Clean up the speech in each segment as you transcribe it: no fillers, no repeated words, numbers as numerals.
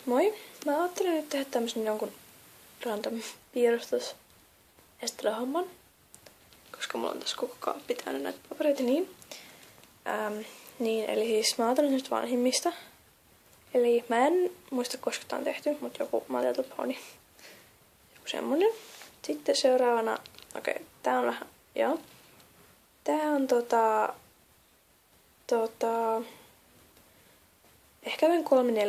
Moi. Mä ajattelin nyt tehdä tämmösen jonkun random piirustus homman, koska mulla on tässä koko kaappi täynnä näitä papereita niin. Eli siis mä ajattelin nyt vanhimmista. Eli mä en muista koska tää on tehty, mutta joku My Little Pony. Joku semmonen. Sitten seuraavana, tää on vähän, joo. Tää on ehkä noin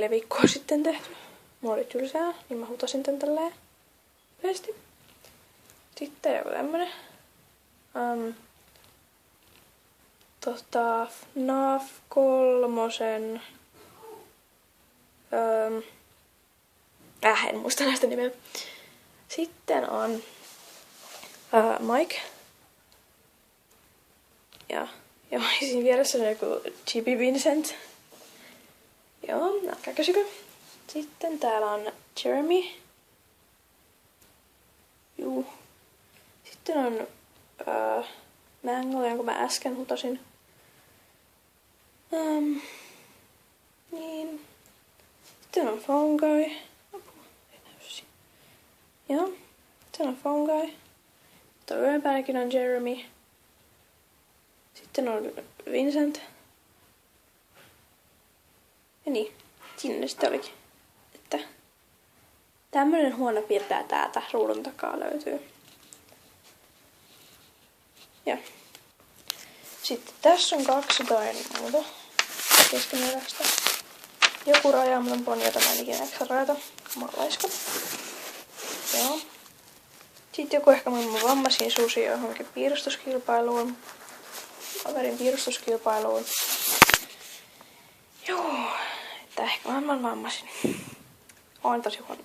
3-4 viikkoa sitten tehty. Mulla oli tylsää, niin mä hutasin tän tälleen yleisesti. Sitten joku tämmönen. FNAF 3. En muista näistä nimeä. Sitten on Mike. Ja siinä vieressä on joku Chibi Vincent. Joo, älkää kysykö. Sitten täällä on Jeremy. Juu. Sitten on Mango, jonka mä äsken hutasin. Niin. Sitten on Phone Guy. Joo. Sitten on Phone Guy. Tuo ylempäänkin on Jeremy. Sitten on Vincent. Ja niin. Siinä ne sitten olikin. Että tämmönen huone piirtää täältä ruudun takaa löytyy. Ja. Sitten tässä on 2 jotain muuta keskeneräistä. Joku rajaamaton poni, jota mä en ikinä eksä rajata. Mä oon laiska. Joo. Sitten joku ehkä maailman vammaisin susi johonkin piirustuskilpailuun. Kaverin piirustuskilpailuun. Joo. Että ehkä maailman vammaisin. Oon tosi huono.